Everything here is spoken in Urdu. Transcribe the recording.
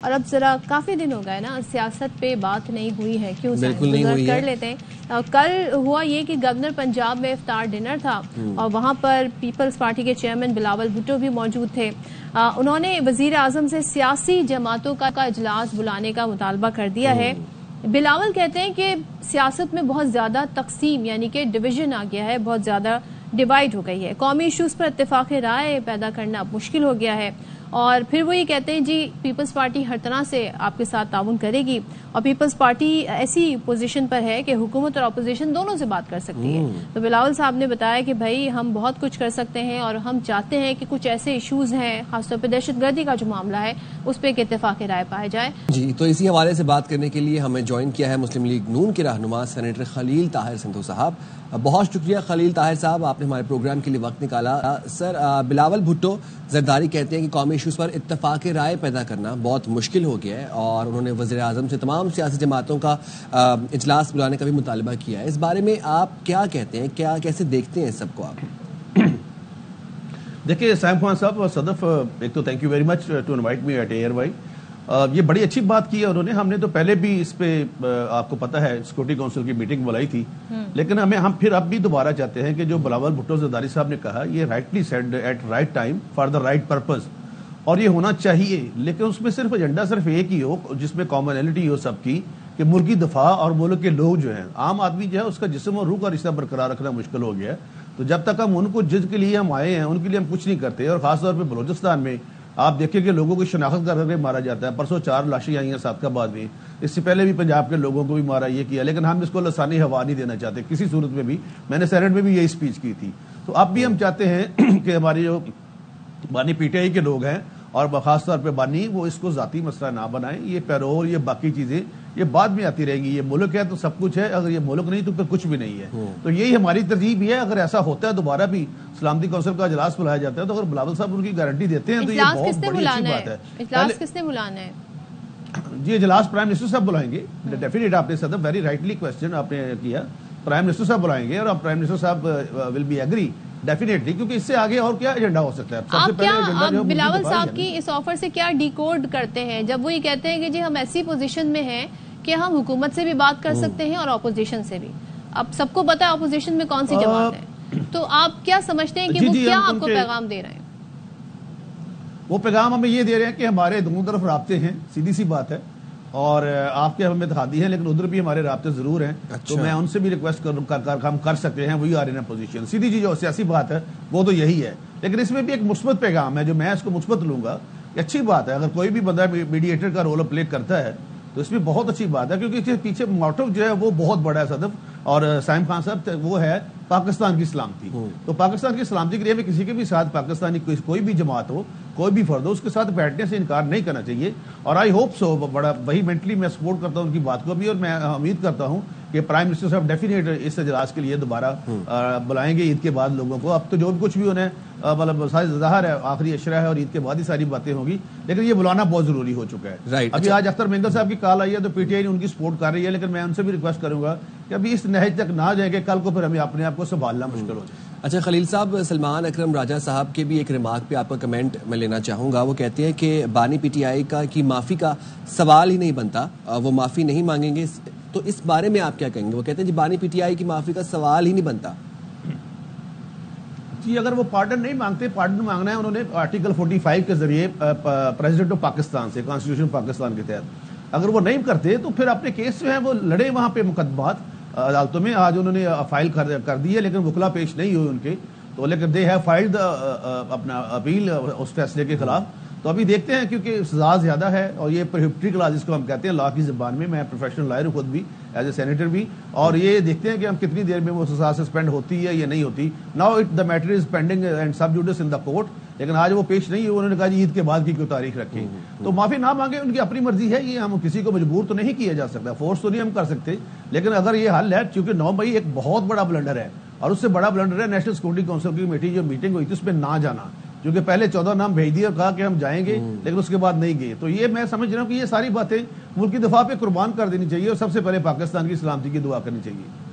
اور اب ذرا کافی دن ہو گئے نا سیاست پہ بات نہیں ہوئی ہے، کیوں بالکل نہیں ہوئی کر لیتے ہیں۔ کل ہوا یہ کہ گورنر پنجاب میں افطار ڈنر تھا اور وہاں پر پیپلز پارٹی کے چیئرمین بلاول بھٹو بھی موجود تھے۔ انہوں نے وزیر اعظم سے سیاسی جماعتوں کا اجلاس بلانے کا مطالبہ کر دیا ہے۔ بلاول کہتے ہیں کہ سیاست میں بہت زیادہ تقسیم یعنی کہ ڈویژن آ گیا ہے، بہت زیادہ ڈیوائیڈ ہو گئی ہے، قومی ایشوز پر اتفاق رائے پیدا کرنا اب مشکل ہو گیا ہے۔ اور پھر وہ یہ کہتے ہیں جی پیپلز پارٹی ہر طرح سے آپ کے ساتھ تعاون کرے گی اور پیپلز پارٹی ایسی پوزیشن پر ہے کہ حکومت اور اپوزیشن دونوں سے بات کر سکتی ہے۔ تو بلاول صاحب نے بتایا کہ بھائی ہم بہت کچھ کر سکتے ہیں اور ہم چاہتے ہیں کہ کچھ ایسے ایشوز ہیں، خاص طور پہ دہشت گردی کا جو معاملہ ہے اس پہ ایک اتفاق رائے پایا جائے۔ جی تو اسی حوالے سے بات کرنے کے لیے ہمیں جوائن کیا ہے مسلم لیگ نون کے رہنما سینیٹر خلیل طاہر سندھو صاحب۔ بہت شکریہ خلیل طاہر صاحب، آپ نے ہمارے پروگرام کے لیے وقت نکالا۔ سر، بلاول بھٹو زرداری کہتے ہیں کہ قومی ایشوز پر اتفاق رائے پیدا کرنا بہت مشکل ہو گیا ہے اور انہوں نے وزیر اعظم سے تمام سیاسی جماعتوں کا اجلاس بلانے کا بھی مطالبہ کیا ہے۔ اس بارے میں آپ کیا کہتے ہیں، کیسے دیکھتے ہیں اس سب کو آپ؟ دیکھیے سائم خان صاحب اور صدف، ایک تو thank you very much to invite me at air Y. یہ بڑی اچھی بات کی ہے انہوں نے، ہم نے تو پہلے بھی اس پہ آپ کو پتا ہے سیکورٹی کونسل کی میٹنگ بلائی تھی، لیکن ہم پھر اب بھی دوبارہ چاہتے ہیں کہ جو بلاول بھٹو زرداری صاحب نے کہا یہ rightly said at right time for the right purpose, اور یہ ہونا چاہیے، لیکن اس میں صرف ایجنڈا صرف ایک ہی ہو جس میں کامنلٹی ہو سب کی، کہ ملکی دفاع اور ملک کے لوگ جو ہیں، عام آدمی جو ہے اس کا جسم اور روح کا رشتہ برقرار رکھنا مشکل ہو گیا ہے۔ تو جب تک ہم ان کو جس کے لیے ہم آئے ہیں ان کے لیے ہم کچھ نہیں کرتے، اور خاص طور پہ بلوچستان میں آپ دیکھیں کہ لوگوں کی شناخت کر کے مارا جاتا ہے۔ پرسوں 4 لاشیں آئی ہیں صادقہ آباد میں، اس سے پہلے بھی پنجاب کے لوگوں کو بھی مارا، یہ کیا، لیکن ہم اس کو لسانی ہوا نہیں دینا چاہتے کسی صورت میں بھی۔ میں نے سینٹ میں بھی یہی سپیچ کی تھی۔ تو اب بھی ہم چاہتے ہیں کہ ہماری جو بانی پی ٹی آئی کے لوگ ہیں اور خاص طور پہ بانی، وہ اس کو ذاتی مسئلہ نہ بنائیں۔ یہ پیرول، یہ باقی چیزیں یہ بعد میں آتی رہیں گی۔ یہ ملک ہے تو سب کچھ ہے، اگر یہ ملک نہیں تو پھر کچھ بھی نہیں ہے۔ تو یہی ہماری ترجیح بھی ہے۔ اگر ایسا ہوتا ہے دوبارہ بھی سلامتی کونسل کا اجلاس بلایا جاتا ہے تو اگر بلاول صاحب ان کی گارنٹی دیتے ہیں تو یہ بہت بڑی اچھی بات ہے۔ اجلاس کس نے بلانا ہے؟ جی اجلاس پرائم منسٹر صاحب بلائیں گے، ڈیفینیٹ۔ آپ نے صدف ویری رائٹلی کوشچن آپ نے کیا، پرائم منسٹر صاحب بلائیں گے اور پرائم منسٹر صاحب ول بی ایگری ڈیفینیٹلی، کیونکہ اس سے آگے اور کیا ایجنڈا ہو سکتا ہے۔ آپ بلاول صاحب کی اس آفر سے کیا ڈیکوڈ کرتے ہیں جب وہ یہ کہتے ہیں کہ جی ہم ایسی پوزیشن میں ہیں کہ ہم حکومت سے بھی بات کر سکتے ہیں اور اپوزیشن سے بھی؟ اب سب کو پتا ہے اپوزیشن میں کون سی جماعت ہے، تو آپ کیا سمجھتے ہیں کہ وہ کیا آپ کو پیغام دے رہے ہیں؟ وہ پیغام ہمیں یہ دے رہے ہیں کہ ہمارے دونوں طرف رابطے ہیں، سیدھی سی بات ہے، اور آپ کے ہمیں اتحادی ہیں لیکن ادھر بھی ہمارے رابطے ضرور ہیں۔ تو میں ان سے بھی ریکویسٹ ہم کر سکتے ہیں، وہی آر ان پوزیشن، سیدھی جی جو سیاسی بات ہے وہ تو یہی ہے۔ لیکن اس میں بھی ایک مثبت پیغام ہے جو میں اس کو مثبت لوں گا کہ اچھی بات ہے اگر کوئی بھی بندہ میڈیٹر کا رول پلے کرتا ہے تو اس میں بہت اچھی بات ہے، کیونکہ اس کے پیچھے موٹو جو ہے وہ بہت بڑا ہے صدف اور سائم خان صاحب، وہ ہے پاکستان کی سلامتی۔ تو پاکستان کی سلامتی کے لیے ہمیں کسی کے بھی ساتھ پاکستانی کوئی بھی جماعت ہو، کوئی بھی فرد ہو، اس کے ساتھ بیٹھنے سے انکار نہیں کرنا چاہیے۔ اور آئی ہوپ سو، بڑا وہی مینٹلی میں سپورٹ کرتا ہوں ان کی بات کو بھی، اور میں امید کرتا ہوں کہ پرائم منسٹر صاحب ڈیفینیٹ اس اجلاس کے لیے دوبارہ بلائیں گے عید کے بعد لوگوں کو۔ اب تو جو بھی کچھ بھی انہیں مطلب ظاہر ہے آخری اشرا ہے اور عید کے بعد ہی ساری باتیں ہوں گی، لیکن یہ بلانا بہت ضروری ہو چکا ہے۔ ابھی آج اختر مینگل صاحب کی کال آئی ہے تو پی ٹی آئی نے ان کی سپورٹ کر رہی ہے، لیکن میں ان سے بھی ریکویسٹ کروں گا کہ ابھی اس نہج تک نہ جائیں کہ کل کو پھر ہمیں اپنے آپ کو سنبھالنا مشکل ہو جائے۔ اچھا خلیل صاحب، سلمان اکرم راجہ صاحب کے بھی ایک ریمارک پہ آپ کا کمنٹ میں لینا چاہوں گا۔ وہ کہتے ہیں کہ بانی پی ٹی آئی کی معافی کا سوال ہی نہیں بنتا، وہ معافی نہیں مانگیں گے، تو اس بارے میں آپ کیا کہیں گے؟ وہ کہتے ہیں جی بانی پی ٹی آئی کی معافی کا سوال ہی نہیں بنتا۔ جی اگر وہ پارڈن نہیں مانگتے، پارڈن مانگنا ہے انہوں نے آرٹیکل 45 کے ذریعے پریزیڈنٹ آف پاکستان سے، کانسٹیٹیوشن پاکستان کے تحت۔ اگر وہ نہیں کرتے تو پھر اپنے کیس جو ہے وہ لڑے وہاں پہ مقدمات عدالتوں میں۔ آج انہوں نے فائل کر دی ہے لیکن وکلا پیش نہیں ہوئے ان کے، تو لیکن دے ہیو فائلڈ اپنا اپیل اس فیصلے کے خلاف۔ تو ابھی دیکھتے ہیں کیونکہ سزا زیادہ ہے اور یہ پروہیبٹری کلاس جس کو ہم کہتے ہیں لا کی زبان میں پروفیشنل لائر ہوں خود بھی ایز اے سینیٹر بھی، اور یہ دیکھتے ہیں کہ ہم کتنی دیر میں وہ سزا سسپینڈ ہوتی ہے یا نہیں ہوتی۔ Now the matter is pending and sub judice in the court, لیکن آج وہ پیش نہیں ہوئی، انہوں نے کہا جی عید کے بعد کی کوئی تاریخ رکھی۔ تو معافی نہ مانگے، ان کی اپنی مرضی ہے، یہ ہم کسی کو مجبور تو نہیں کیا جا سکتا، فورس تو نہیں ہم کر سکتے، لیکن اگر یہ حل ہے، چونکہ 9 مئی ایک بہت بڑا بلنڈر ہے اور اس سے بڑا بلنڈر ہے نیشنل سیکورٹی کونسل کی کمیٹی جو میٹنگ ہوئی تھی اس پہ نہ جانا، کیونکہ پہلے 14 نام بھیج دیے اور کہا کہ ہم جائیں گے لیکن اس کے بعد نہیں گئے۔ تو یہ میں سمجھ رہا ہوں کہ یہ ساری باتیں ملک کی دفاع پہ قربان کر دینی چاہیے اور سب سے پہلے پاکستان کی سلامتی کی دعا کرنی چاہیے۔